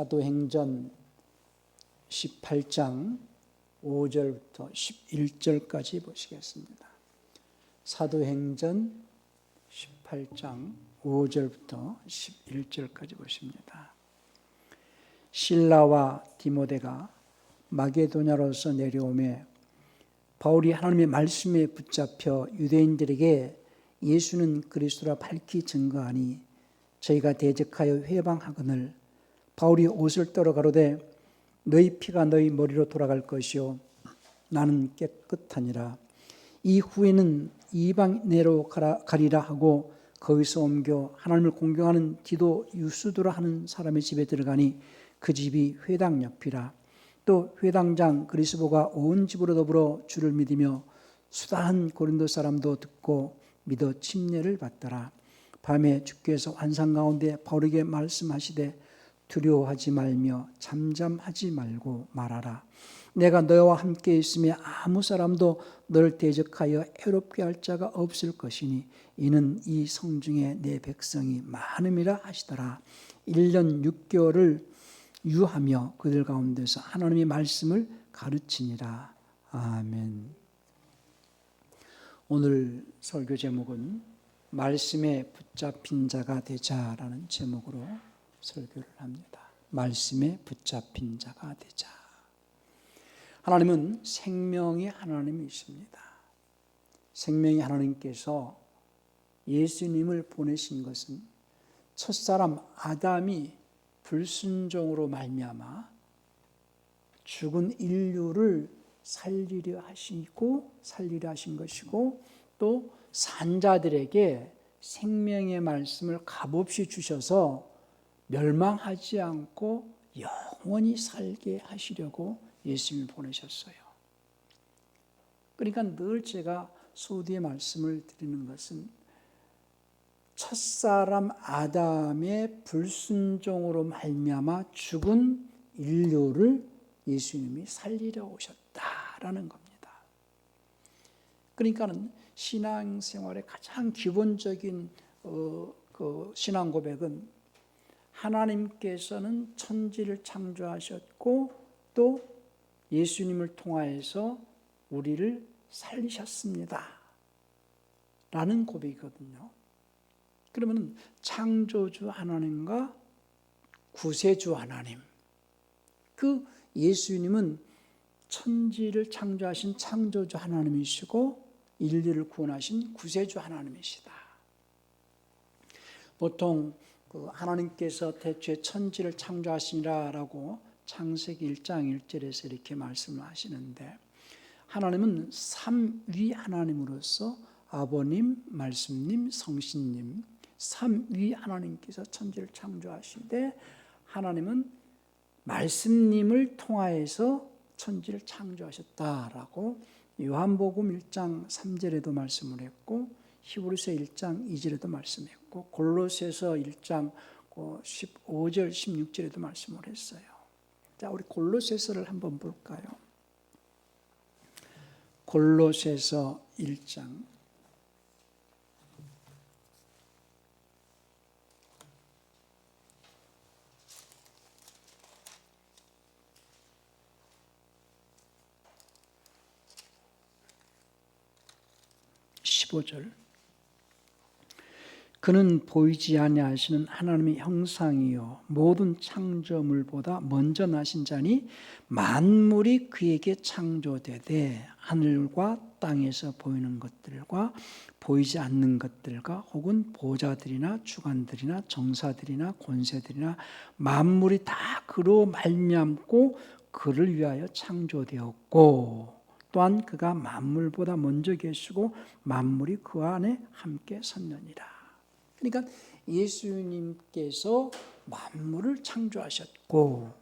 사도행전 18장 5절부터 11절까지 보시겠습니다. 사도행전 18장 5절부터 11절까지 보십니다. 실라와 디모데가 마게도냐로서 내려오매 바울이 하나님의 말씀에 붙잡혀 유대인들에게 예수는 그리스도라 밝히 증거하니 저희가 대적하여 회방하거늘 바울이 옷을 떨어 가로되 너희 피가 너희 머리로 돌아갈 것이요 나는 깨끗하니라. 이후에는 이방 내로 가리라 하고 거기서 옮겨 하나님을 공경하는 디도 유스도라 하는 사람의 집에 들어가니 그 집이 회당 옆이라. 또 회당장 그리스도가 온 집으로 더불어 주를 믿으며 수다한 고린도 사람도 듣고 믿어 침례를 받더라. 밤에 주께서 환상 가운데 바울에게 말씀하시되 두려워하지 말며 잠잠하지 말고 말하라. 내가 너와 함께 있으며 아무 사람도 너를 대적하여 해롭게 할 자가 없을 것이니 이는 이 성중에 내 백성이 많음이라 하시더라. 1년 6개월을 유하며 그들 가운데서 하나님의 말씀을 가르치니라. 아멘. 오늘 설교 제목은 말씀에 붙잡힌 자가 되자라는 제목으로 설교를 합니다. 말씀에 붙잡힌 자가 되자. 하나님은 생명의 하나님이십니다. 생명의 하나님께서 예수님을 보내신 것은 첫사람 아담이 불순종으로 말미암아 죽은 인류를 살리려 하신 것이고 또 산자들에게 생명의 말씀을 값없이 주셔서 멸망하지 않고 영원히 살게 하시려고 예수님을 보내셨어요. 그러니까 늘 제가 소두의 말씀을 드리는 것은 첫사람 아담의 불순종으로 말미암아 죽은 인류를 예수님이 살리려 오셨다라는 겁니다. 그러니까는 신앙생활의 가장 기본적인 그 신앙 고백은 하나님께서는 천지를 창조하셨고 또 예수님을 통하여서 우리를 살리셨습니다 라는 고백이거든요. 그러면 창조주 하나님과 구세주 하나님, 그 예수님은 천지를 창조하신 창조주 하나님이시고 인류를 구원하신 구세주 하나님이시다. 보통 하나님께서 태초에 천지를 창조하시니라라고 창세기 1장 1절에서 이렇게 말씀을 하시는데 하나님은 삼위 하나님으로서 아버님, 말씀님, 성신님 삼위 하나님께서 천지를 창조하시되 하나님은 말씀님을 통하여서 천지를 창조하셨다라고 요한복음 1장 3절에도 말씀을 했고 히브리서 1장 2절에도 말씀했고 골로새서 1장 15절 16절에도 말씀을 했어요. 자, 우리 골로새서를 한번 볼까요? 골로새서 1장 15절. 그는 보이지 아니하시는 하나님의 형상이요 모든 창조물보다 먼저 나신 자니 만물이 그에게 창조되되 하늘과 땅에서 보이는 것들과 보이지 않는 것들과 혹은 보좌들이나 주관들이나 정사들이나 권세들이나 만물이 다 그로 말미암고 그를 위하여 창조되었고 또한 그가 만물보다 먼저 계시고 만물이 그 안에 함께 섰느니라. 그러니까 예수님께서 만물을 창조하셨고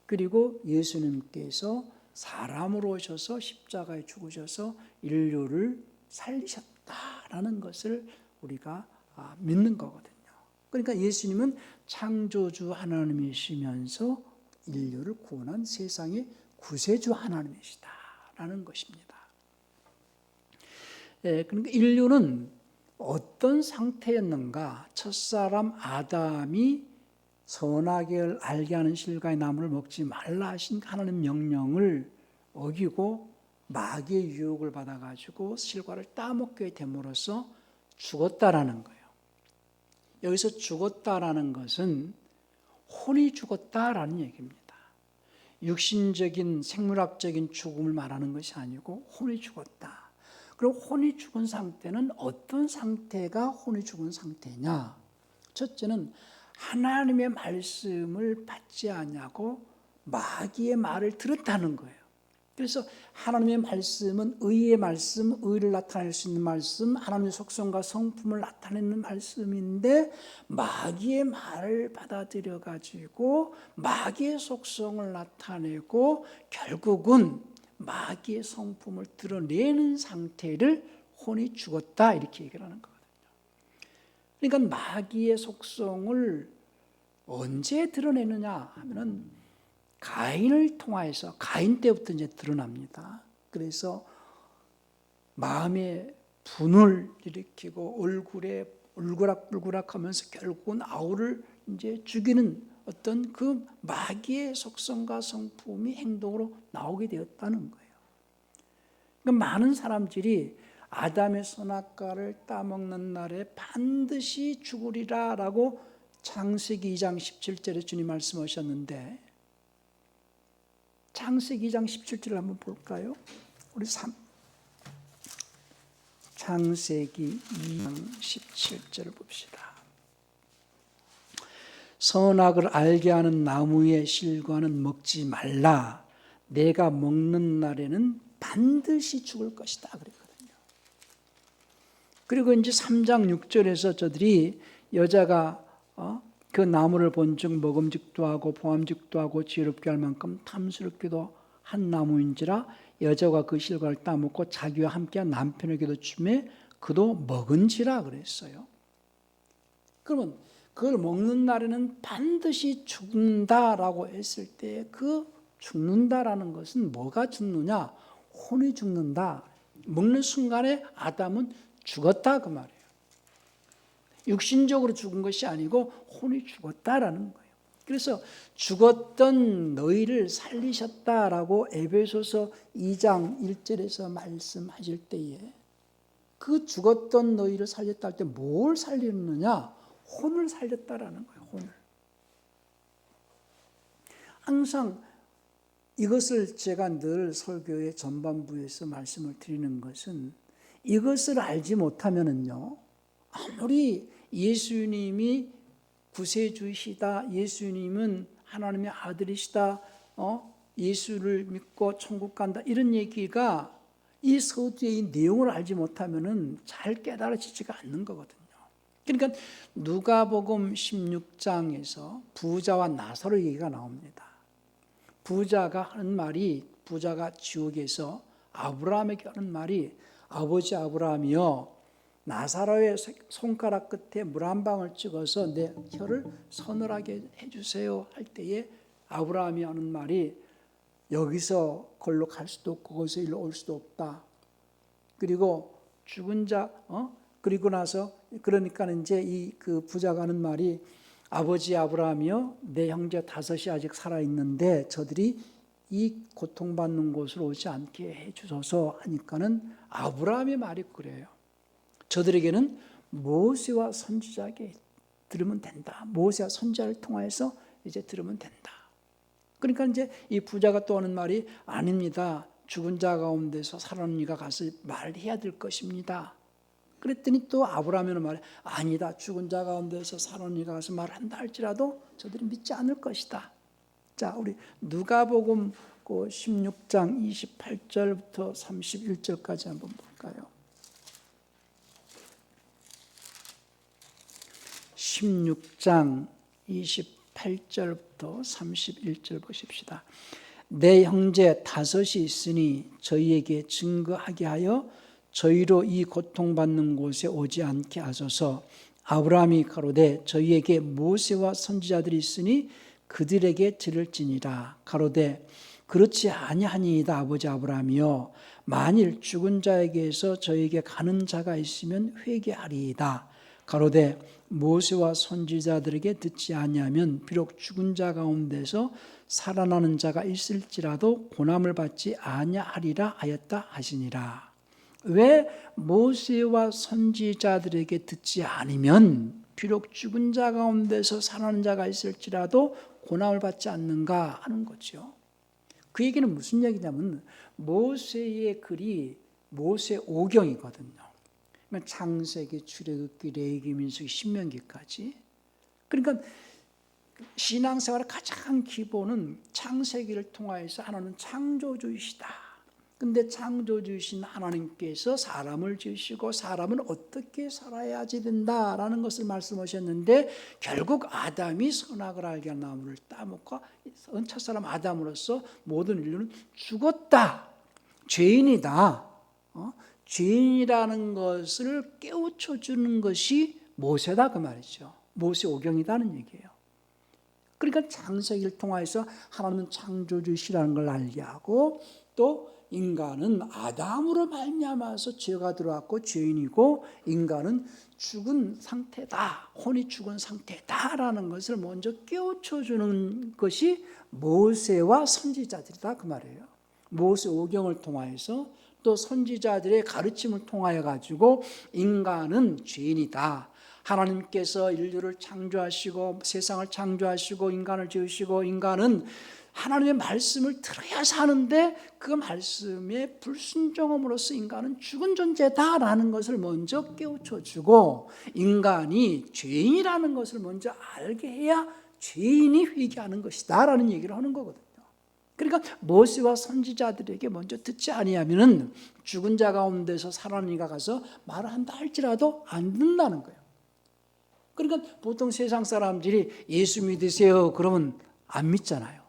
그리고 예수님께서 사람으로 오셔서 십자가에 죽으셔서 인류를 살리셨다라는 것을 우리가 믿는 거거든요. 그러니까 예수님은 창조주 하나님이시면서 인류를 구원한 세상의 구세주 하나님이시다라는 것입니다. 그러니까 인류는 어떤 상태였는가? 첫사람 아담이 선악을 알게 하는 실과의 나무를 먹지 말라 하신 하나님 명령을 어기고 마귀의 유혹을 받아가지고 실과를 따먹게 됨으로써 죽었다라는 거예요. 여기서 죽었다라는 것은 혼이 죽었다라는 얘기입니다. 육신적인 생물학적인 죽음을 말하는 것이 아니고 혼이 죽었다. 그리고 혼이 죽은 상태는 어떤 상태가 혼이 죽은 상태냐? 첫째는 하나님의 말씀을 받지 않냐고 마귀의 말을 들었다는 거예요. 그래서 하나님의 말씀은 의의 말씀, 의를 나타낼 수 있는 말씀, 하나님의 속성과 성품을 나타내는 말씀인데 마귀의 말을 받아들여 가지고 마귀의 속성을 나타내고 결국은 마귀의 성품을 드러내는 상태를 혼이 죽었다 이렇게 얘기를 하는 거거든요. 그러니까 마귀의 속성을 언제 드러내느냐 하면은 가인을 통하여서 가인 때부터 이제 드러납니다. 그래서 마음에 분을 일으키고 얼굴에 울그락불그락하면서 결국은 아우를 이제 죽이는 어떤 그 마귀의 속성과 성품이 행동으로 나오게 되었다는 거예요. 그러니까 많은 사람들이 아담의 선악과를 따먹는 날에 반드시 죽으리라라고 창세기 2장 17절에 주님 말씀하셨는데 창세기 2장 17절을 한번 볼까요? 우리 창세기 2장 17절을 봅시다. 선악을 알게 하는 나무의 실과는 먹지 말라. 내가 먹는 날에는 반드시 죽을 것이다 그랬거든요. 그리고 이제 3장 6절에서 저들이 여자가 그 나무를 본즉 먹음직도 하고 보암직도 하고 지혜롭게 할 만큼 탐스럽기도 한 나무인지라 여자가 그 실과를 따먹고 자기와 함께한 남편에게도 주매 그도 먹은지라 그랬어요. 그러면 그걸 먹는 날에는 반드시 죽는다라고 했을 때 그 죽는다라는 것은 뭐가 죽느냐? 혼이 죽는다. 먹는 순간에 아담은 죽었다 그 말이에요. 육신적으로 죽은 것이 아니고 혼이 죽었다라는 거예요. 그래서 죽었던 너희를 살리셨다라고 에베소서 2장 1절에서 말씀하실 때에 그 죽었던 너희를 살렸다 할 때 뭘 살리느냐? 혼을 살렸다라는 거예요. 혼을. 항상 이것을 제가 늘 설교의 전반부에서 말씀을 드리는 것은 이것을 알지 못하면은요. 아무리 예수님이 구세주시다, 예수님은 하나님의 아들이시다, 예수를 믿고 천국 간다 이런 얘기가 이 서두의 이 내용을 알지 못하면은 잘 깨달아지지가 않는 거거든요. 그러니까 누가복음 16장에서 부자와 나사로 얘기가 나옵니다. 부자가 하는 말이 부자가 지옥에서 아브라함에게 하는 말이 아버지 아브라함이여 나사로의 손가락 끝에 물 한 방울 찍어서 내 혀를 서늘하게 해주세요 할 때에 아브라함이 하는 말이 여기서 걸로 갈 수도 없고 거기서 일로 올 수도 없다. 그리고 죽은 자 그리고 나서 그러니까 이제 이 그 부자가 하는 말이 아버지 아브라함이여 내 형제 5이 아직 살아 있는데 저들이 이 고통받는 곳으로 오지 않게 해주소서 하니까는 아브라함의 말이 그래요. 저들에게는 모세와 선지자에게 들으면 된다. 모세와 선지자를 통해서 이제 들으면 된다. 그러니까 이제 이 부자가 또 하는 말이 아닙니다. 죽은 자 가운데서 살아난 이가 가서 말을 해야 될 것입니다. 그랬더니 또 아브라함의 말이 아니다. 죽은 자 가운데서 살아난 이가 가서 말한다 할지라도 저들이 믿지 않을 것이다. 자, 우리 누가복음 16장 28절부터 31절까지 한번 볼까요? 16장 28절부터 31절 보십시다. 내 형제 5이 있으니 저희에게 증거하게 하여 저희로 이 고통받는 곳에 오지 않게 하소서. 아브라함이 가로되 저희에게 모세와 선지자들이 있으니 그들에게 들을지니라. 가로되 그렇지 아니하니이다 아버지 아브라함이여 만일 죽은 자에게서 저희에게 가는 자가 있으면 회개하리이다. 가로되 모세와 선지자들에게 듣지 아니하면 비록 죽은 자 가운데서 살아나는 자가 있을지라도 고난을 받지 아니하리라 하였다 하시니라. 왜 모세와 선지자들에게 듣지 않으면 비록 죽은 자 가운데서 살아나는 자가 있을지라도 고난을 받지 않는가 하는 거죠. 그 얘기는 무슨 얘기냐면 모세의 글이 모세 오경이거든요. 창세기, 출애굽기, 레위기, 민수기, 신명기까지. 그러니까 신앙생활의 가장 기본은 창세기를 통하여서 하나님은 창조주이시다. 근데 창조주이신 하나님께서 사람을 지으시고 사람은 어떻게 살아야지 된다라는 것을 말씀하셨는데 결국 아담이 선악을 알게 한 나무를 따먹고 첫사람 아담으로서 모든 인류는 죽었다. 죄인이다. 죄인이라는 것을 깨우쳐 주는 것이 모세다 그 말이죠. 모세 오경이다는 얘기예요. 그러니까 창세기를 통해서 하나님은 창조주시라는 걸 알게 하고 또 인간은 아담으로 말미암아서 죄가 들어왔고 죄인이고 인간은 죽은 상태다. 혼이 죽은 상태다라는 것을 먼저 깨우쳐 주는 것이 모세와 선지자들이다 그 말이에요. 모세 오경을 통하여서 또 선지자들의 가르침을 통하여 가지고 인간은 죄인이다. 하나님께서 인류를 창조하시고 세상을 창조하시고 인간을 지으시고 인간은 하나님의 말씀을 들어야 사는데 그 말씀에 불순종함으로써 인간은 죽은 존재다라는 것을 먼저 깨우쳐주고 인간이 죄인이라는 것을 먼저 알게 해야 죄인이 회개하는 것이다 라는 얘기를 하는 거거든요. 그러니까 모세와 선지자들에게 먼저 듣지 아니하면은 죽은 자 가운데서 살아난 이가 가서 말을 한다 할지라도 안 듣는다는 거예요. 그러니까 보통 세상 사람들이 예수 믿으세요 그러면 안 믿잖아요.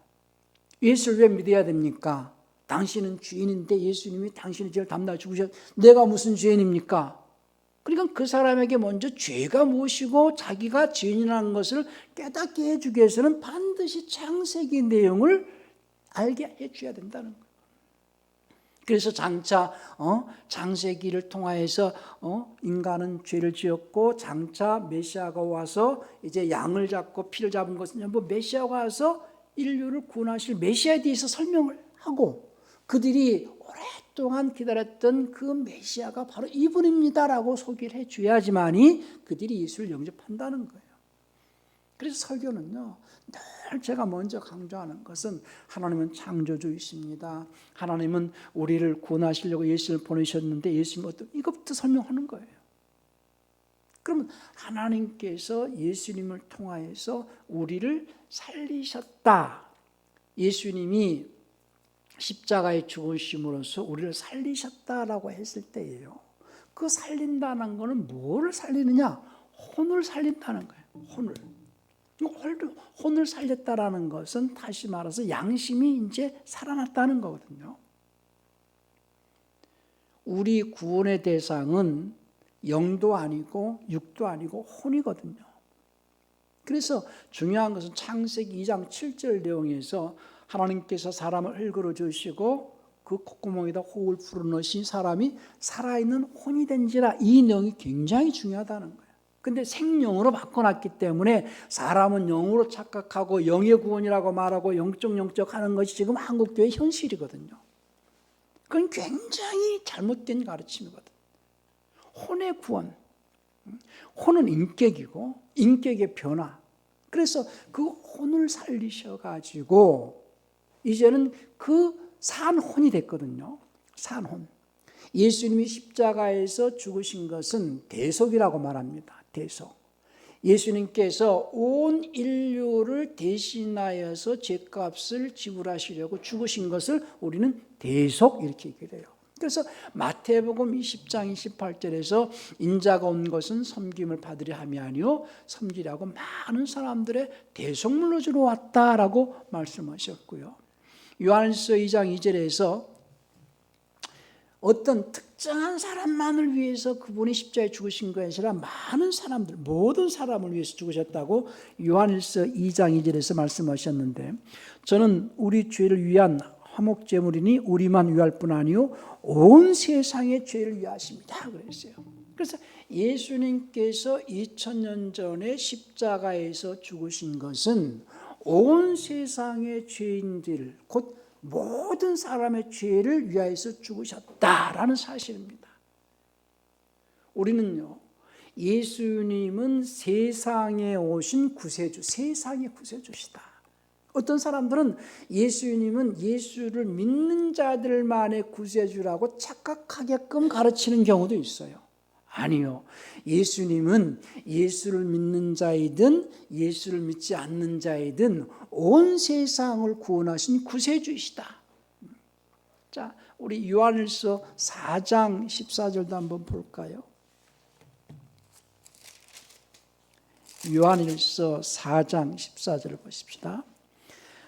예수를 왜 믿어야 됩니까? 당신은 죄인인데 예수님이 당신의 죄를 담당해 죽으셨. 내가 무슨 죄인입니까? 그러니까 그 사람에게 먼저 죄가 무엇이고 자기가 죄인이라는 것을 깨닫게 해주기 위해서는 반드시 창세기 내용을 알게 해줘야 된다는 거예요. 그래서 장차 창세기를 통하여서 인간은 죄를 지었고 장차 메시아가 와서 이제 양을 잡고 피를 잡은 것은 전부 메시아가 와서 인류를 구원하실 메시아에 대해서 설명을 하고 그들이 오랫동안 기다렸던 그 메시아가 바로 이분입니다라고 소개를 해줘야지만이 그들이 예수를 영접한다는 거예요. 그래서 설교는요 늘 제가 먼저 강조하는 것은 하나님은 창조주이십니다. 하나님은 우리를 구원하시려고 예수를 보내셨는데 예수님 어떤 이것부터 설명하는 거예요. 그러면 하나님께서 예수님을 통하여서 우리를 살리셨다. 예수님이 십자가에 죽으심으로써 우리를 살리셨다라고 했을 때예요. 그 살린다는 것은 뭐를 살리느냐? 혼을 살린다는 거예요. 혼을 살렸다라는 것은 다시 말해서 양심이 이제 살아났다는 거거든요. 우리 구원의 대상은 영도 아니고 육도 아니고 혼이거든요. 그래서 중요한 것은 창세기 2장 7절 내용에서 하나님께서 사람을 흙으로 주시고 그 콧구멍에다 호흡을 불어넣으신 사람이 살아있는 혼이 된지라 이 내용이 굉장히 중요하다는 거예요. 근데 생명으로 바꿔놨기 때문에 사람은 영으로 착각하고 영의 구원이라고 말하고 영적 하는 것이 지금 한국교회의 현실이거든요. 그건 굉장히 잘못된 가르침이거든요. 혼의 구원, 혼은 인격이고 인격의 변화. 그래서 그 혼을 살리셔가지고 이제는 그 산 혼이 됐거든요. 산 혼. 예수님이 십자가에서 죽으신 것은 대속이라고 말합니다. 대속. 예수님께서 온 인류를 대신하여서 죄값을 지불하시려고 죽으신 것을 우리는 대속 이렇게 얘기를 해요. 그래서 마태복음 20장 28절에서 인자가 온 것은 섬김을 받으려 함이 아니요 섬기려고 많은 사람들의 대속물로 주러 왔다라고 말씀하셨고요. 요한일서 2장 2절에서 어떤 특정한 사람만을 위해서 그분이 십자가에 죽으신 것이 아니라 많은 사람들, 모든 사람을 위해서 죽으셨다고 요한일서 2장 2절에서 말씀하셨는데 저는 우리 죄를 위한 화목제물이니 우리만 위할 뿐 아니요 온 세상의 죄를 위하십니다 그랬어요. 그래서 예수님께서 2000년 전에 십자가에서 죽으신 것은 온 세상의 죄인들 곧 모든 사람의 죄를 위하여서 죽으셨다라는 사실입니다. 우리는요, 예수님은 세상에 오신 구세주, 세상의 구세주시다. 어떤 사람들은 예수님은 예수를 믿는 자들만의 구세주라고 착각하게끔 가르치는 경우도 있어요. 아니요. 예수님은 예수를 믿는 자이든 예수를 믿지 않는 자이든 온 세상을 구원하신 구세주이시다. 자, 우리 요한일서 4장 14절도 한번 볼까요? 요한일서 4장 14절을 보십시다.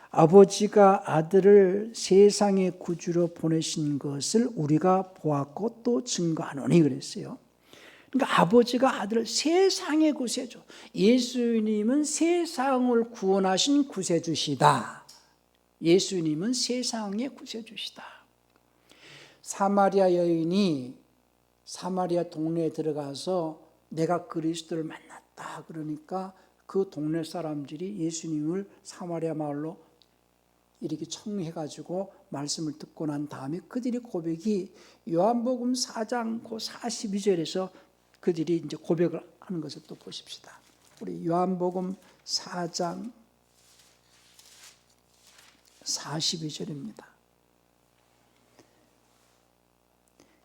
아버지가 아들을 세상의 구주로 보내신 것을 우리가 보았고 또 증거하노니 그랬어요. 그러니까 아버지가 아들을 세상의 구세주, 예수님은 세상을 구원하신 구세주시다. 예수님은 세상의 구세주시다. 사마리아 여인이 사마리아 동네에 들어가서 내가 그리스도를 만났다 그러니까 그 동네 사람들이 예수님을 사마리아 마을로 이렇게 청해가지고 말씀을 듣고 난 다음에 그들이 고백이 요한복음 4장 42절에서 그들이 이제 고백을 하는 것을 또 보십시다. 우리 요한복음 4장 42절입니다.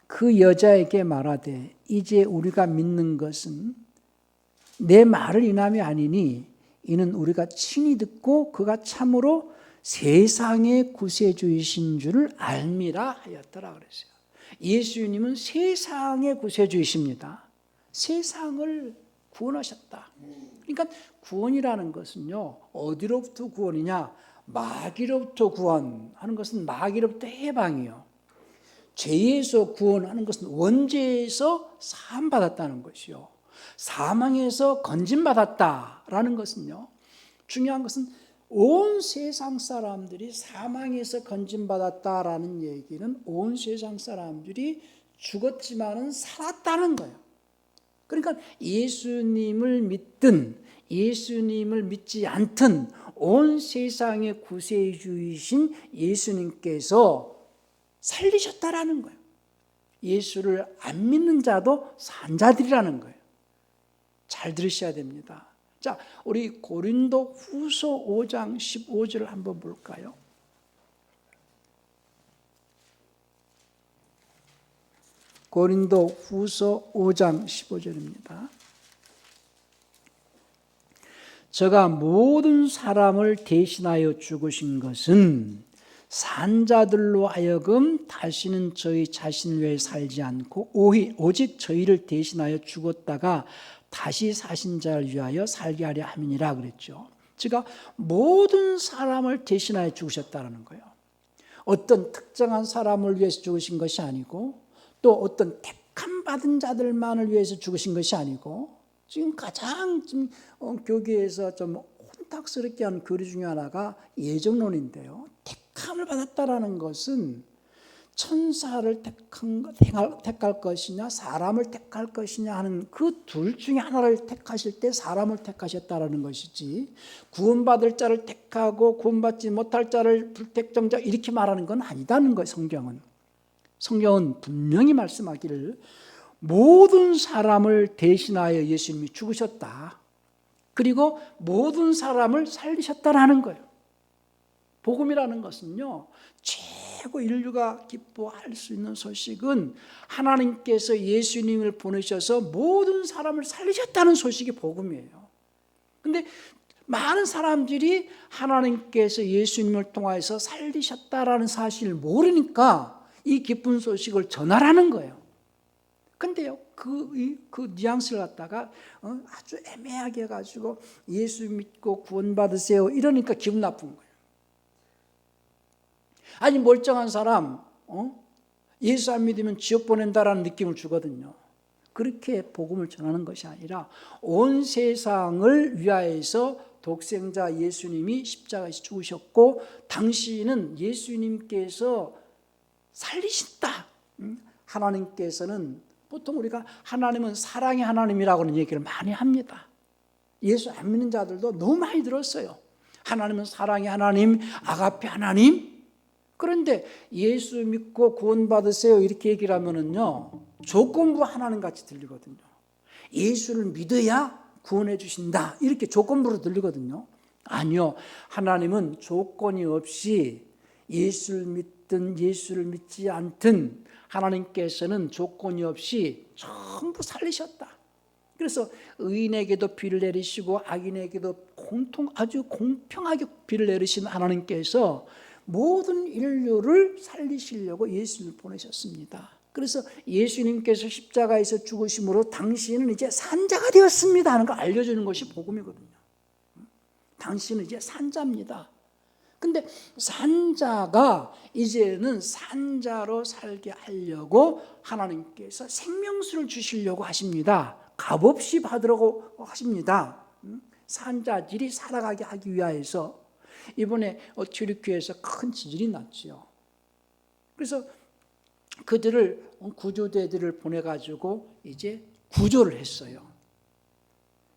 그 여자에게 말하되 이제 우리가 믿는 것은 내 말을 인함이 아니니 이는 우리가 친히 듣고 그가 참으로 세상의 구세주이신 줄을 알미라 하였더라 그랬어요. 예수님은 세상의 구세주이십니다. 세상을 구원하셨다. 그러니까 구원이라는 것은요, 어디로부터 구원이냐? 마귀로부터 구원하는 것은 마귀로부터 해방이요. 죄에서 구원하는 것은 원죄에서 사함받았다는 것이요. 사망에서 건짐받았다라는 것은요. 중요한 것은 온 세상 사람들이 사망에서 건짐받았다라는 얘기는 온 세상 사람들이 죽었지만은 살았다는 거예요. 그러니까 예수님을 믿든 예수님을 믿지 않든 온 세상의 구세주이신 예수님께서 살리셨다라는 거예요. 예수를 안 믿는 자도 산 자들이라는 거예요. 잘 들으셔야 됩니다. 자, 우리 고린도 후서 5장 15절을 한번 볼까요? 고린도 후서 5장 15절입니다. 저가 모든 사람을 대신하여 죽으신 것은 산자들로 하여금 다시는 저희 자신 외에 살지 않고 오직 저희를 대신하여 죽었다가 다시 사신 자를 위하여 살게 하려 함이니라 그랬죠. 제가 모든 사람을 대신하여 죽으셨다는 거예요. 어떤 특정한 사람을 위해서 죽으신 것이 아니고 또 어떤 택함 받은 자들만을 위해서 죽으신 것이 아니고 지금 가장 교계에서 좀 혼탁스럽게 하는 교리 중에 하나가 예정론인데요. 택함을 받았다라는 것은 천사를 택할 것이냐 사람을 택할 것이냐 하는 그 둘 중에 하나를 택하실 때 사람을 택하셨다라는 것이지 구원받을 자를 택하고 구원받지 못할 자를 불택정자 이렇게 말하는 건 아니다는 거예요. 성경은 분명히 말씀하기를 모든 사람을 대신하여 예수님이 죽으셨다. 그리고 모든 사람을 살리셨다라는 거예요. 복음이라는 것은요, 최고 인류가 기뻐할 수 있는 소식은 하나님께서 예수님을 보내셔서 모든 사람을 살리셨다는 소식이 복음이에요. 그런데 많은 사람들이 하나님께서 예수님을 통하여서 살리셨다라는 사실을 모르니까 이 기쁜 소식을 전하라는 거예요. 근데요, 그 뉘앙스를 갖다가 아주 애매하게 해가지고 예수 믿고 구원받으세요 이러니까 기분 나쁜 거예요. 아니 멀쩡한 사람 예수 안 믿으면 지옥 보낸다라는 느낌을 주거든요. 그렇게 복음을 전하는 것이 아니라 온 세상을 위하여서 독생자 예수님이 십자가에서 죽으셨고 당시는 예수님께서 살리신다. 하나님께서는 보통 우리가 하나님은 사랑의 하나님이라고는 얘기를 많이 합니다. 예수 안 믿는 자들도 너무 많이 들었어요. 하나님은 사랑의 하나님, 아가페 하나님. 그런데 예수 믿고 구원받으세요 이렇게 얘기를 하면은요, 조건부 하나님 같이 들리거든요. 예수를 믿어야 구원해 주신다 이렇게 조건부로 들리거든요. 아니요, 하나님은 조건이 없이 예수를 믿든 예수를 믿지 않든 하나님께서는 조건이 없이 전부 살리셨다. 그래서 의인에게도 비를 내리시고 악인에게도 아주 공평하게 비를 내리신 하나님께서 모든 인류를 살리시려고 예수를 보내셨습니다. 그래서 예수님께서 십자가에서 죽으심으로 당신은 이제 산자가 되었습니다 하는 걸 알려주는 것이 복음이거든요. 당신은 이제 산자입니다. 근데 산자가 이제는 산자로 살게 하려고 하나님께서 생명수를 주시려고 하십니다. 값없이 받으라고 하십니다. 산자들이 살아가게 하기 위하여서 이번에 튀르키예에서 큰 지진이 났죠. 그래서 그들을 구조대들을 보내가지고 이제 구조를 했어요.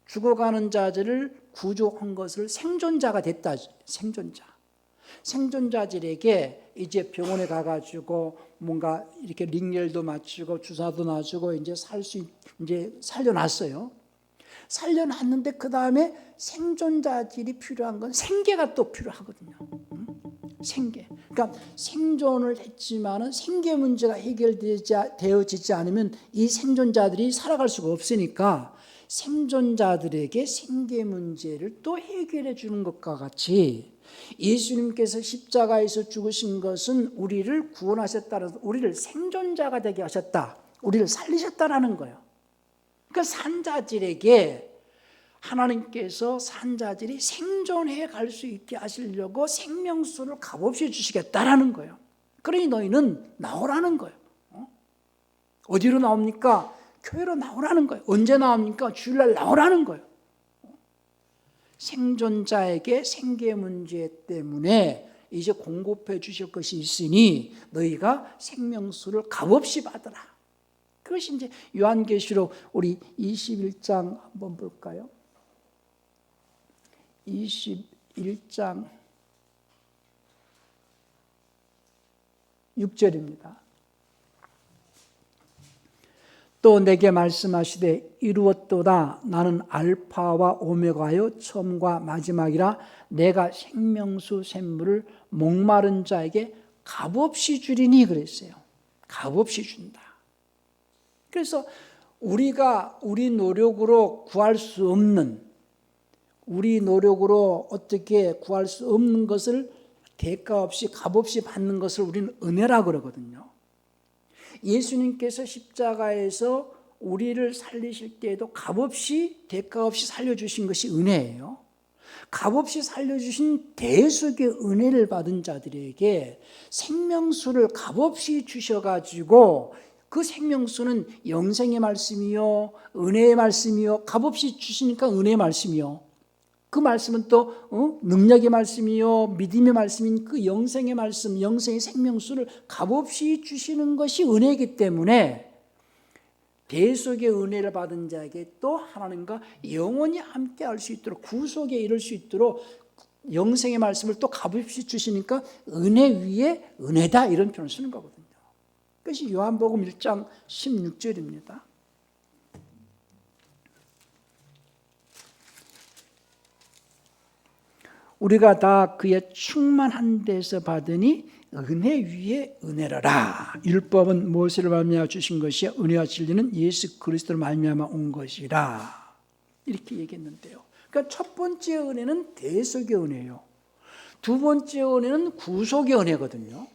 죽어가는 자들을 구조한 것을 생존자가 됐다. 생존자들에게 이제 병원에 가가지고 뭔가 이렇게 링겔도 맞추고 주사도 놔주고 이제 이제 살려놨어요. 살려놨는데 그 다음에 생존자들이 필요한 건 생계가 또 필요하거든요. 생계. 그러니까 생존을 했지만은 생계 문제가 해결되어지지 않으면 이 생존자들이 살아갈 수가 없으니까 생존자들에게 생계 문제를 또 해결해 주는 것과 같이 예수님께서 십자가에서 죽으신 것은 우리를 구원하셨다는, 우리를 생존자가 되게 하셨다, 우리를 살리셨다라는 거예요. 그러니까 산자들에게 하나님께서 산자들이 생존해 갈 수 있게 하시려고 생명수를 값없이 주시겠다라는 거예요. 그러니 너희는 나오라는 거예요. 어디로 나옵니까? 교회로 나오라는 거예요. 언제 나옵니까? 주일날 나오라는 거예요. 생존자에게 생계 문제 때문에 이제 공급해 주실 것이 있으니 너희가 생명수를 값없이 받으라. 그것이 이제 요한계시록 우리 21장 한번 볼까요? 21장 6절입니다. 또 내게 말씀하시되 이루었도다. 나는 알파와 오메가요 처음과 마지막이라. 내가 생명수 샘물을 목마른 자에게 값없이 주리니 그랬어요. 값없이 준다. 그래서 우리가 우리 노력으로 구할 수 없는, 우리 노력으로 어떻게 구할 수 없는 것을 대가 없이 값없이 받는 것을 우리는 은혜라 그러거든요. 예수님께서 십자가에서 우리를 살리실 때에도 값없이 대가 없이 살려주신 것이 은혜예요. 값없이 살려주신 대속의 은혜를 받은 자들에게 생명수를 값없이 주셔가지고 그 생명수는 영생의 말씀이요, 은혜의 말씀이요, 값없이 주시니까 은혜의 말씀이요. 그 말씀은 또 능력의 말씀이요, 믿음의 말씀인 그 영생의 말씀, 영생의 생명수를 값없이 주시는 것이 은혜이기 때문에 대속의 은혜를 받은 자에게 또 하나님과 영원히 함께 할 수 있도록, 구속에 이를 수 있도록 영생의 말씀을 또 값없이 주시니까 은혜 위에 은혜다, 이런 표현을 쓰는 거거든요. 그것이 요한복음 1장 16절입니다. 우리가 다 그의 충만한 데서 받으니 은혜 위에 은혜라라. 율법은 모세를 말미암아 주신 것이 은혜와 진리는 예수 그리스도를 말미암아 온 것이라. 이렇게 얘기했는데요. 그러니까 첫 번째 은혜는 대속의 은혜예요. 두 번째 은혜는 구속의 은혜거든요.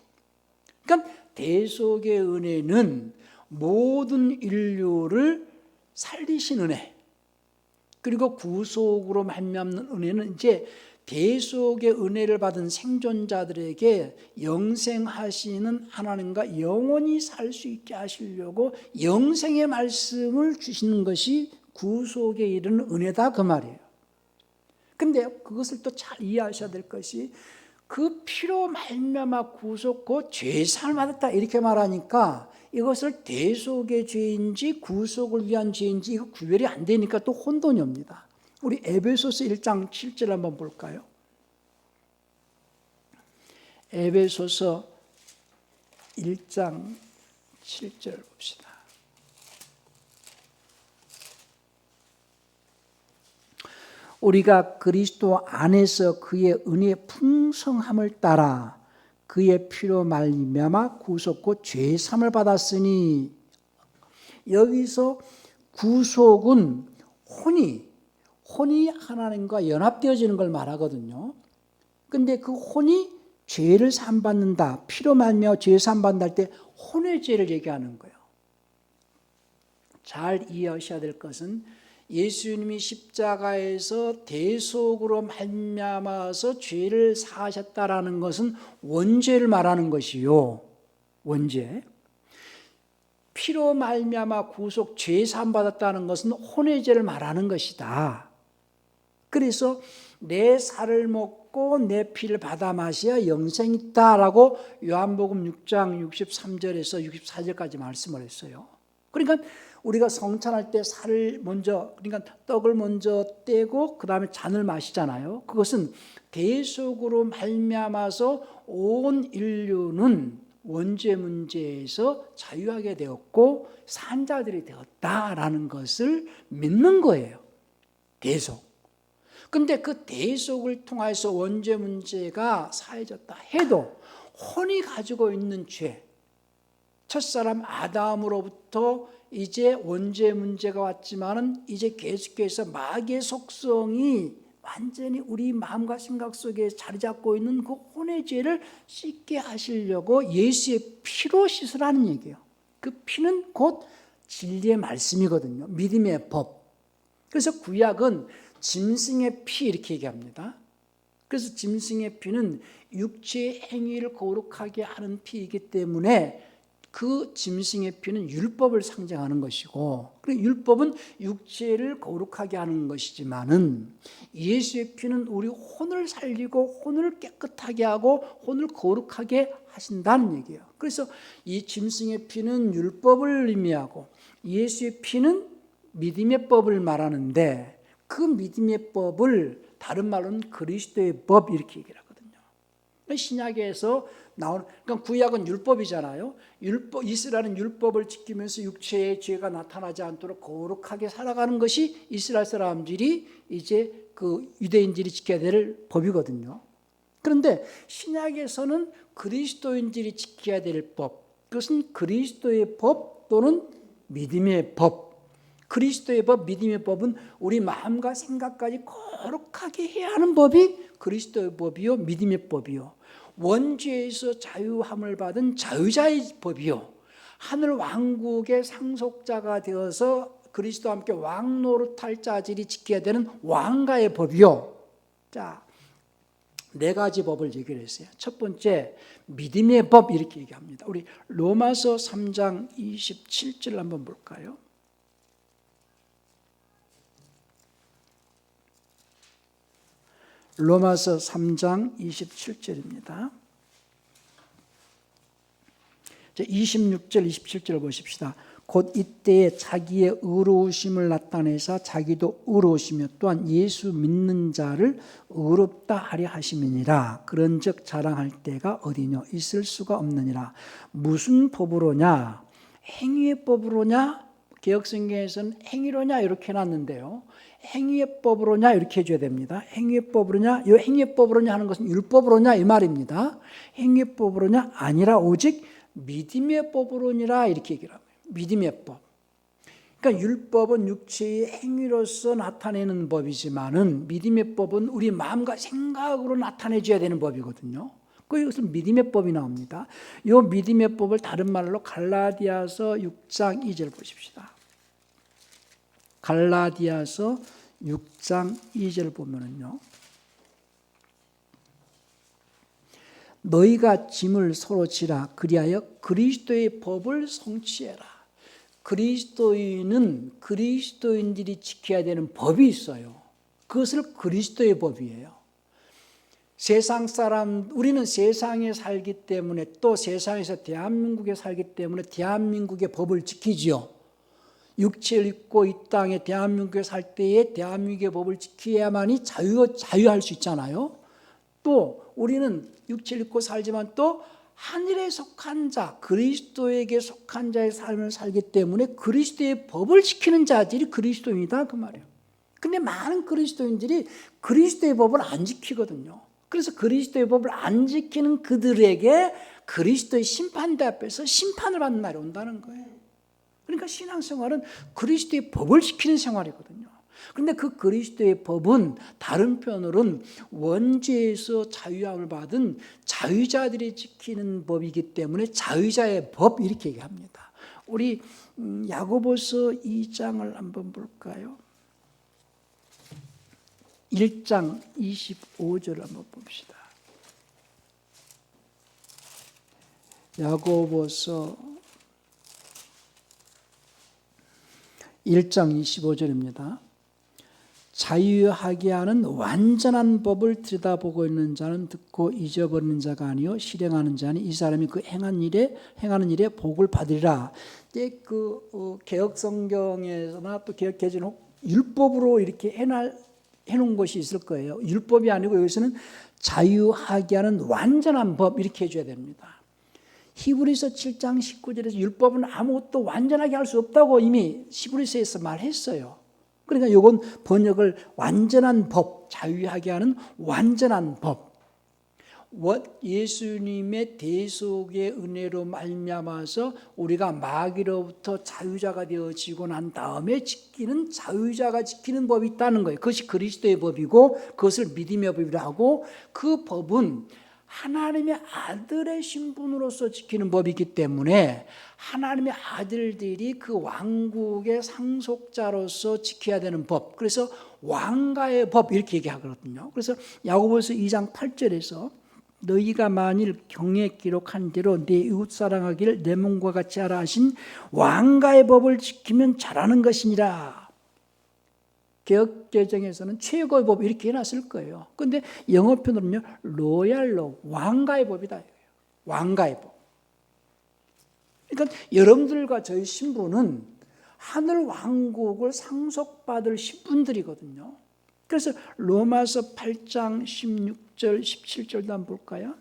그러니까 대속의 은혜는 모든 인류를 살리신 은혜, 그리고 구속으로 말미암는 은혜는 이제 대속의 은혜를 받은 생존자들에게 영생하시는 하나님과 영원히 살 수 있게 하시려고 영생의 말씀을 주시는 것이 구속에 이르는 은혜다, 그 말이에요. 근데 그것을 또 잘 이해하셔야 될 것이 그 피로 말미암아 구속 곧 죄사함을 받았다 이렇게 말하니까 이것을 대속의 죄인지 구속을 위한 죄인지 이거 구별이 안 되니까 또 혼돈이 옵니다. 우리 에베소서 1장 7절 한번 볼까요? 에베소서 1장 7절 봅시다. 우리가 그리스도 안에서 그의 은혜의 풍성함을 따라 그의 피로 말미암아 구속 곧 죄 사함을 받았으니, 여기서 구속은 혼이 하나님과 연합되어지는 걸 말하거든요. 근데 그 혼이 죄를 사함받는다, 피로 말미암아 죄 사함받는다 할 때 혼의 죄를 얘기하는 거예요. 잘 이해하셔야 될 것은 예수님이 십자가에서 대속으로 말미암아서 죄를 사하셨다라는 것은 원죄를 말하는 것이요. 원죄. 피로 말미암아 구속 죄 사함 받았다는 것은 혼의 죄를 말하는 것이다. 그래서 내 살을 먹고 내 피를 받아 마셔야 영생이 있다라고 요한복음 6장 63절에서 64절까지 말씀을 했어요. 그러니까 우리가 성찬할 때 살을 먼저, 그러니까 떡을 먼저 떼고 그 다음에 잔을 마시잖아요. 그것은 대속으로 말미암아서 온 인류는 원죄 문제에서 자유하게 되었고 산자들이 되었다라는 것을 믿는 거예요. 대속. 근데 그 대속을 통해서 원죄 문제가 사해졌다 해도 혼이 가지고 있는 죄, 첫사람 아담으로부터 이제 원죄 문제가 왔지만은 이제 계속해서 마귀의 속성이 완전히 우리 마음과 생각 속에 자리 잡고 있는 그 혼의 죄를 씻게 하시려고 예수의 피로 씻으라는 얘기예요. 그 피는 곧 진리의 말씀이거든요. 믿음의 법. 그래서 구약은 짐승의 피 이렇게 얘기합니다. 그래서 짐승의 피는 육체의 행위를 거룩하게 하는 피이기 때문에 그 짐승의 피는 율법을 상징하는 것이고, 그리고 율법은 육체를 거룩하게 하는 것이지만은 예수의 피는 우리 혼을 살리고 혼을 깨끗하게 하고 혼을 거룩하게 하신다는 얘기예요. 그래서 이 짐승의 피는 율법을 의미하고 예수의 피는 믿음의 법을 말하는데, 그 믿음의 법을 다른 말로는 그리스도의 법 이렇게 얘기를 하거든요. 신약에서 나오는, 그러니까 구약은 율법이잖아요. 이스라엘은 율법을 지키면서 육체의 죄가 나타나지 않도록 거룩하게 살아가는 것이 이스라엘 사람들이 이제 그 유대인들이 지켜야 될 법이거든요. 그런데 신약에서는 그리스도인들이 지켜야 될 법, 그것은 그리스도의 법 또는 믿음의 법. 그리스도의 법, 믿음의 법은 우리 마음과 생각까지 거룩하게 해야 하는 법이 그리스도의 법이요, 믿음의 법이요. 원죄에서 자유함을 받은 자유자의 법이요, 하늘 왕국의 상속자가 되어서 그리스도와 함께 왕노릇할 자들이 지켜야 되는 왕가의 법이요. 자, 네 가지 법을 얘기를 했어요. 첫 번째, 믿음의 법 이렇게 얘기합니다. 우리 로마서 3장 27절 한번 볼까요? 로마서 3장 27절입니다. 26절 27절을 보십시다. 곧 이때에 자기의 의로우심을 나타내사 자기도 의로우시며 또한 예수 믿는 자를 의롭다 하려 하심이니라. 그런즉 자랑할 때가 어디뇨? 있을 수가 없느니라. 무슨 법으로냐? 행위의 법으로냐? 개역성경에서는 행위로냐 이렇게 해놨는데요. 행위의 법으로냐 이렇게 해줘야 됩니다. 행위의 법으로냐, 이 행위의 법으로냐 하는 것은 율법으로냐 이 말입니다. 행위의 법으로냐 아니라 오직 믿음의 법으로니라 이렇게 얘기를 합니다. 믿음의 법. 그러니까 율법은 육체의 행위로서 나타내는 법이지만은 믿음의 법은 우리 마음과 생각으로 나타내줘야 되는 법이거든요. 그것을 믿음의 법이 나옵니다. 이 믿음의 법을 다른 말로 갈라디아서 6장 2절 보십시다. 갈라디아서 6장 2절 보면은요, 너희가 짐을 서로 지라 그리하여 그리스도의 법을 성취해라. 그리스도인은 그리스도인들이 지켜야 되는 법이 있어요. 그것을 그리스도의 법이에요. 세상 사람, 우리는 세상에 살기 때문에 또 세상에서 대한민국에 살기 때문에 대한민국의 법을 지키지요. 육체를 입고 이 땅에 대한민국에 살 때에 대한민국의 법을 지켜야만이 자유할 수 있잖아요. 또 우리는 육체를 입고 살지만 또 하늘에 속한 자, 그리스도에게 속한 자의 삶을 살기 때문에 그리스도의 법을 지키는 자들이 그리스도인이다 그 말이에요. 근데 많은 그리스도인들이 그리스도의 법을 안 지키거든요. 그래서 그리스도의 법을 안 지키는 그들에게 그리스도의 심판대 앞에서 심판을 받는 날이 온다는 거예요. 그러니까 신앙생활은 그리스도의 법을 지키는 생활이거든요. 그런데 그 그리스도의 법은 다른 편으로는 원죄에서 자유함을 받은 자유자들이 지키는 법이기 때문에 자유자의 법 이렇게 얘기합니다. 우리 야고보서 2장을 한번 볼까요? 1장 25절을 한번 봅시다. 야고보서 1장 25절입니다. 자유하게 하는 완전한 법을 들여다보고 있는 자는 듣고 잊어버리는 자가 아니요 실행하는 자니 이 사람이 그 행하는 일에 복을 받으리라. 그 개혁 성경에서나 또 개혁 개정은 율법으로 이렇게 해놓은 것이 있을 거예요. 율법이 아니고 여기서는 자유하게 하는 완전한 법 이렇게 해줘야 됩니다. 히브리서 7장 19절에서 율법은 아무것도 완전하게 할 수 없다고 이미 히브리서에서 말했어요. 그러니까 이건 번역을 완전한 법, 자유하게 하는 완전한 법. 예수님의 대속의 은혜로 말미암아서 우리가 마귀로부터 자유자가 되어지고 난 다음에 지키는 자유자가 지키는 법이 있다는 거예요. 그것이 그리스도의 법이고 그것을 믿음의 법이라 하고 그 법은 하나님의 아들의 신분으로서 지키는 법이기 때문에 하나님의 아들들이 그 왕국의 상속자로서 지켜야 되는 법, 그래서 왕가의 법 이렇게 얘기하거든요. 그래서 야고보서 2장 8절에서 너희가 만일 경에 기록한 대로 내 이웃 사랑하기를 내 몸과 같이 하라 하신 왕가의 법을 지키면 잘하는 것이니라. 개혁개정에서는 최고의 법 이렇게 해놨을 거예요. 그런데 영어편으로는요, 로얄로 왕가의 법이다. 왕가의 법. 그러니까 여러분들과 저희 신분은 하늘 왕국을 상속받을 신분들이거든요. 그래서 로마서 8장 16절 17절도 한번 볼까요?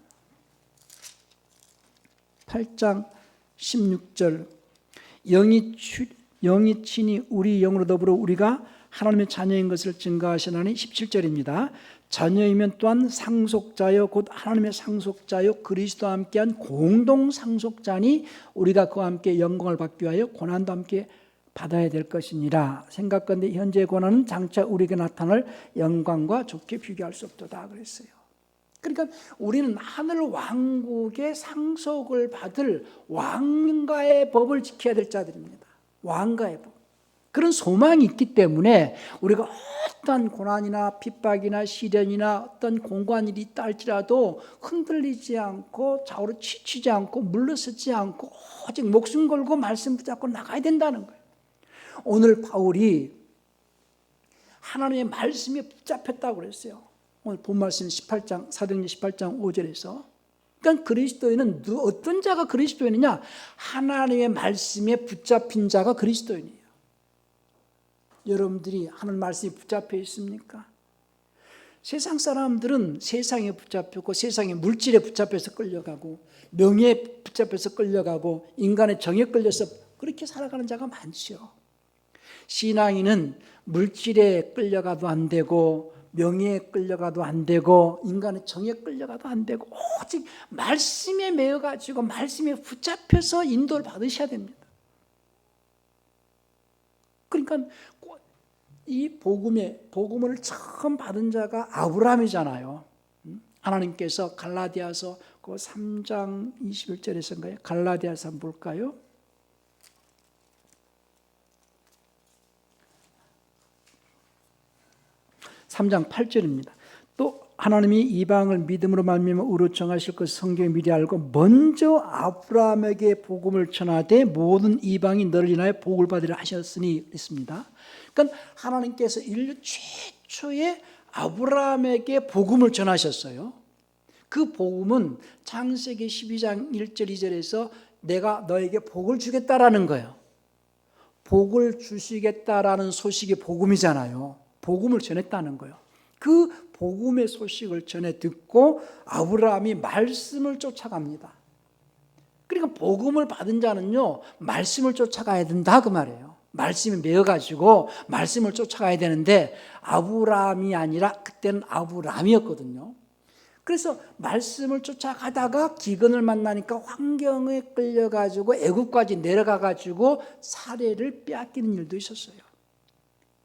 8장 16절 영이 친히 우리 영으로 더불어 우리가 하나님의 자녀인 것을 증거하시나니 17절입니다. 자녀이면 또한 상속자요 곧 하나님의 상속자요 그리스도와 함께한 공동 상속자니 우리가 그와 함께 영광을 받기 위하여 고난도 함께 받아야 될 것이니라. 생각건대 현재의 고난은 장차 우리에게 나타날 영광과 좋게 비교할 수 없도다 그랬어요. 그러니까 우리는 하늘 왕국의 상속을 받을 왕가의 법을 지켜야 될 자들입니다. 왕가의 법. 그런 소망이 있기 때문에 우리가 어떤 고난이나 핍박이나 시련이나 어떤 공고한 일이 있다 할지라도 흔들리지 않고 좌우로 치치지 않고 물러서지 않고 오직 목숨 걸고 말씀 붙잡고 나가야 된다는 거예요. 오늘 바울이 하나님의 말씀에 붙잡혔다고 그랬어요. 오늘 본 말씀 18장 사도행전 18장 5절에서 그러니까 그리스도인은 어떤 자가 그리스도인이냐? 하나님의 말씀에 붙잡힌 자가 그리스도인이에요. 여러분들이 하나님 말씀에 붙잡혀 있습니까? 세상 사람들은 세상에 붙잡혔고 세상의 물질에 붙잡혀서 끌려가고 명예에 붙잡혀서 끌려가고 인간의 정에 끌려서 그렇게 살아가는 자가 많죠. 신앙인은 물질에 끌려가도 안 되고 명예에 끌려가도 안 되고 인간의 정에 끌려가도 안 되고 오직 말씀에 매여가지고 말씀에 붙잡혀서 인도를 받으셔야 됩니다. 그러니까 이 복음을 처음 받은 자가 아브라함이잖아요. 하나님께서 갈라디아서 그 3장 21절에서인가요? 갈라디아서 한번 볼까요? (3장 8절입니다) 또 하나님이 이방을 믿음으로 말미암아 의로 정하실 것을 성경에 미리 알고 먼저 아브라함에게 복음을 전하되 모든 이방이 너를 인하여 복을 받으리라 하셨으니 그랬습니다. 그러니까 하나님께서 인류 초에 아브라함에게 복음을 전하셨어요. 그 복음은 창세기 12장 1절 2절에서 내가 너에게 복을 주겠다라는 거예요. 복을 주시겠다라는 소식이 복음이잖아요. 복음을 전했다는 거예요. 그 복음의 소식을 전해 듣고 아브라함이 말씀을 쫓아갑니다. 그러니까 복음을 받은 자는요, 말씀을 쫓아가야 된다 그 말이에요. 말씀에 매여가지고 말씀을 쫓아가야 되는데 아브라함이 아니라 그때는 아브람이었거든요. 그래서 말씀을 쫓아가다가 기근을 만나니까 환경에 끌려가지고 애굽까지 내려가가지고 사례를 빼앗기는 일도 있었어요.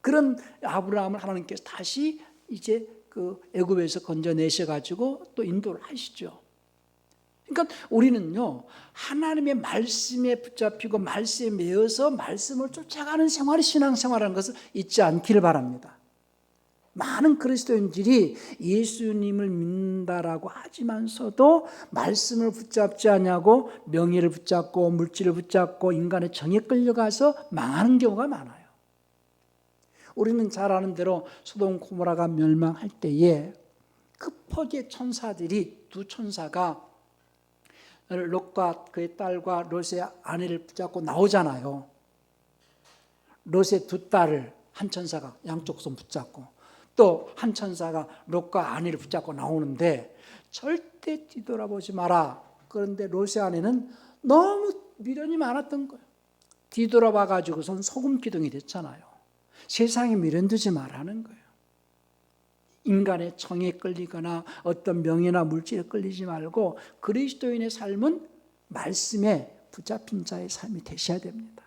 그런 아브라함을 하나님께서 다시 이제 그 애굽에서 건져내셔가지고 또 인도를 하시죠. 그러니까 우리는요, 하나님의 말씀에 붙잡히고 말씀에 매여서 말씀을 쫓아가는 생활이 신앙생활이라는 것을 잊지 않기를 바랍니다. 많은 그리스도인들이 예수님을 믿는다라고 하지만서도 말씀을 붙잡지 않냐고 명예를 붙잡고 물질을 붙잡고 인간의 정에 끌려가서 망하는 경우가 많아요. 우리는 잘 아는 대로 소돔 고모라가 멸망할 때에 흑퍽의 천사들이 두 천사가 롯과 그의 딸과 롯의 아내를 붙잡고 나오잖아요. 롯의 두 딸을 한 천사가 양쪽 손 붙잡고 또 한 천사가 롯과 아내를 붙잡고 나오는데 절대 뒤돌아보지 마라. 그런데 롯의 아내는 너무 미련이 많았던 거예요. 뒤돌아봐가지고선 소금 기둥이 됐잖아요. 세상에 미련 두지 말라는 거예요. 인간의 정에 끌리거나 어떤 명예나 물질에 끌리지 말고 그리스도인의 삶은 말씀에 붙잡힌 자의 삶이 되셔야 됩니다.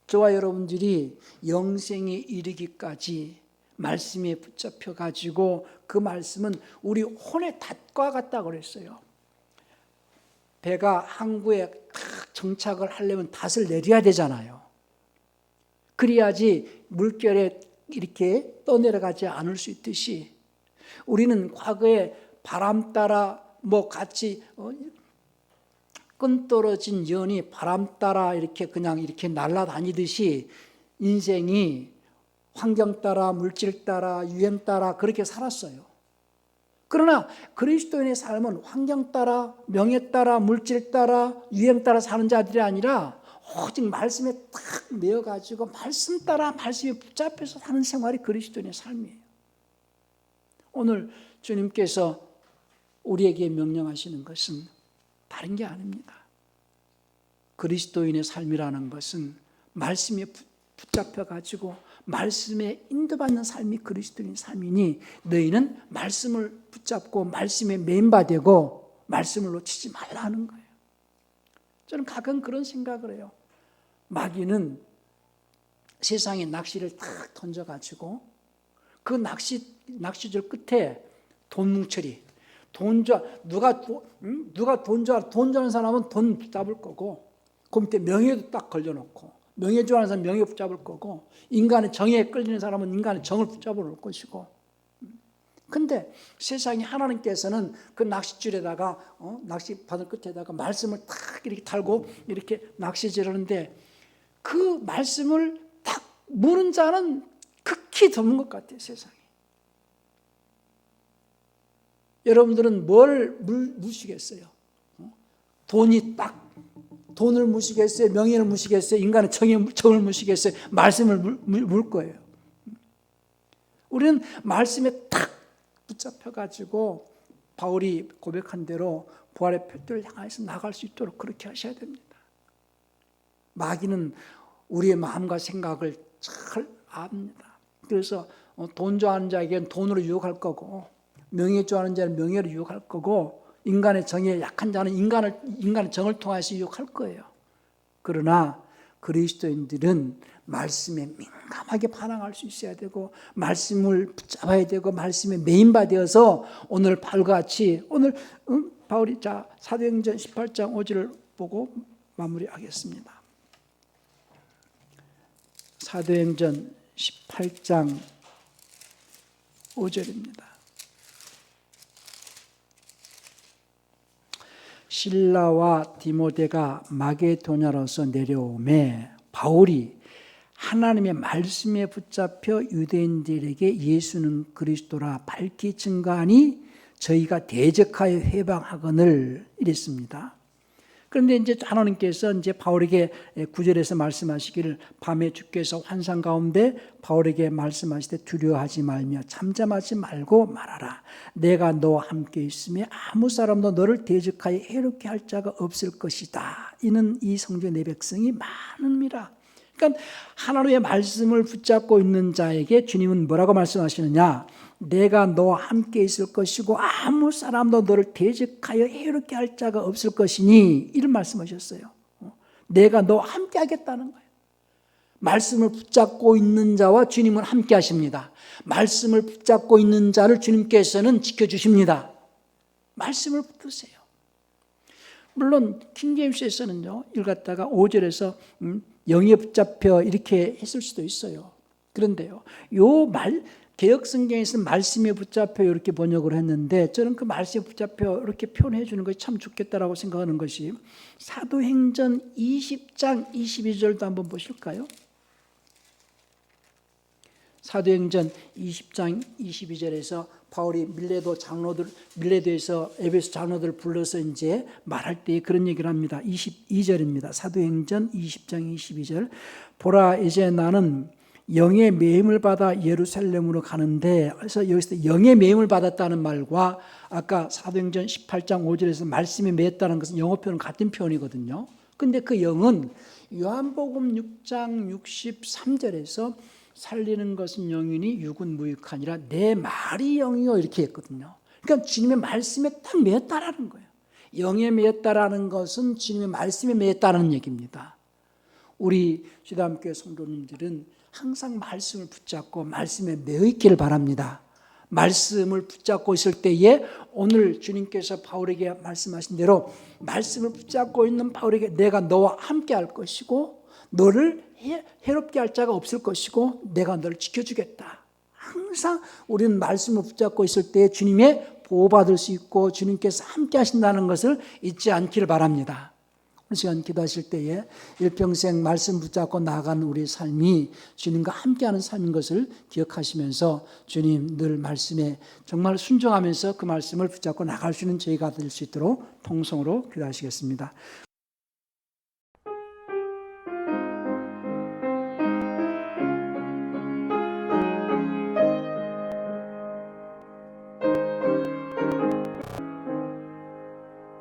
저와 여러분들이 영생에 이르기까지 말씀에 붙잡혀 가지고 그 말씀은 우리 혼의 닷과 같다고 그랬어요. 배가 항구에 정착을 하려면 닷을 내려야 되잖아요. 그래야지 물결에 이렇게 떠내려가지 않을 수 있듯이 우리는 과거에 바람 따라 같이 끈 떨어진 연이 바람 따라 이렇게 그냥 이렇게 날아다니듯이 인생이 환경 따라 물질 따라 유행 따라 그렇게 살았어요. 그러나 그리스도인의 삶은 환경 따라 명예 따라 물질 따라 유행 따라 사는 자들이 아니라 오직 말씀에 딱 매여가지고 말씀 따라 말씀에 붙잡혀서 사는 생활이 그리스도인의 삶이에요. 오늘 주님께서 우리에게 명령하시는 것은 다른 게 아닙니다. 그리스도인의 삶이라는 것은 말씀에 붙잡혀가지고 말씀에 인도받는 삶이 그리스도인의 삶이니 너희는 말씀을 붙잡고 말씀에 매인바되고 말씀을 놓치지 말라 하는 거예요. 저는 가끔 그런 생각을 해요. 마귀는 세상에 낚시를 탁 던져가지고 그 낚시줄 끝에 돈뭉쳐리 누가 돈 좋아하는 사람은 돈 붙잡을 거고 그 밑에 명예도 딱 걸려놓고 명예 좋아하는 사람은 명예 붙잡을 거고 인간의 정에 끌리는 사람은 인간의 정을 붙잡아 놓을 것이고 근데 세상에 하나님께서는 그 낚싯줄에다가 낚시 바늘 끝에다가 말씀을 딱 이렇게 달고 이렇게 낚시질하는데 그 말씀을 딱 무는 자는 극히 드문 것 같아요. 세상에. 여러분들은 뭘 무시겠어요? 돈을 무시겠어요? 명예를 무시겠어요? 인간의 정을 무시겠어요? 말씀을 물 거예요. 우리는 말씀에 딱 붙잡혀가지고 바울이 고백한 대로 부활의 표대를 향해서 나갈 수 있도록 그렇게 하셔야 됩니다. 마귀는 우리의 마음과 생각을 잘 압니다. 그래서 돈 좋아하는 자에게는 돈으로 유혹할 거고 명예 좋아하는 자는 명예로 유혹할 거고 인간의 정에 약한 자는 인간의 정을 통해서 유혹할 거예요. 그러나 그리스도인들은 말씀에 민감하게 반응할 수 있어야 되고 말씀을 붙잡아야 되고 말씀에 매인바되어서 오늘 바울같이 오늘 바울이 사도행전 18장 5절을 보고 마무리하겠습니다. 사도행전 18장 5절입니다. 실라와 디모데가 마게도냐로서 내려오매 바울이 하나님의 말씀에 붙잡혀 유대인들에게 예수는 그리스도라 밝히 증거하니 저희가 대적하여 회방하거늘 이랬습니다. 그런데 이제 하나님께서 이제 바울에게 9절에서 말씀하시기를 밤에 주께서 환상 가운데 바울에게 말씀하시되 두려워하지 말며 잠잠하지 말고 말하라. 내가 너와 함께 있으며 아무 사람도 너를 대적하여 해롭게 할 자가 없을 것이다. 이는 이 성전의 내 백성이 많음이라. 그러니까 하나님의 말씀을 붙잡고 있는 자에게 주님은 뭐라고 말씀하시느냐? 내가 너와 함께 있을 것이고 아무 사람도 너를 대적하여 해롭게 할 자가 없을 것이니 이런 말씀하셨어요. 내가 너와 함께 하겠다는 거예요. 말씀을 붙잡고 있는 자와 주님은 함께 하십니다. 말씀을 붙잡고 있는 자를 주님께서는 지켜주십니다. 말씀을 붙드세요. 물론 킹제임스에서는요, 읽었다가 5절에서 영에 붙잡혀 이렇게 했을 수도 있어요. 그런데요, 요 개혁성경에서는 말씀에 붙잡혀 이렇게 번역을 했는데 저는 그 말씀에 붙잡혀 이렇게 표현해 주는 것이 참 좋겠다라고 생각하는 것이 사도행전 20장 22절도 한번 보실까요? 사도행전 20장 22절에서 바울이 밀레도에서 에베소 장로들 불러서 이제 말할 때 그런 얘기를 합니다. 22절입니다. 사도행전 20장 22절. 보라, 이제 나는 영의 매임을 받아 예루살렘으로 가는데, 그래서 여기서 영의 매임을 받았다는 말과 아까 사도행전 18장 5절에서 말씀에 매였다는 것은 영어 표현 같은 표현이거든요. 근데 그 영은 요한복음 6장 63절에서 살리는 것은 영이니 육은 무익하니라 내 말이 영이요 이렇게 했거든요. 그러니까 주님의 말씀에 딱 매였다라는 거예요. 영에 매였다라는 것은 주님의 말씀에 매였다는 얘기입니다. 우리 주담교회 성도님들은 항상 말씀을 붙잡고 말씀에 매여 있기를 바랍니다. 말씀을 붙잡고 있을 때에 오늘 주님께서 바울에게 말씀하신 대로 말씀을 붙잡고 있는 바울에게 내가 너와 함께 할 것이고 너를 해롭게 할 자가 없을 것이고 내가 너를 지켜주겠다. 항상 우리는 말씀을 붙잡고 있을 때 주님의 보호받을 수 있고 주님께서 함께 하신다는 것을 잊지 않기를 바랍니다. 오늘 시간 기도하실 때에 일평생 말씀 붙잡고 나아가는 우리의 삶이 주님과 함께하는 삶인 것을 기억하시면서 주님 늘 말씀에 정말 순종하면서 그 말씀을 붙잡고 나갈 수 있는 저희가 될 수 있도록 통성으로 기도하시겠습니다.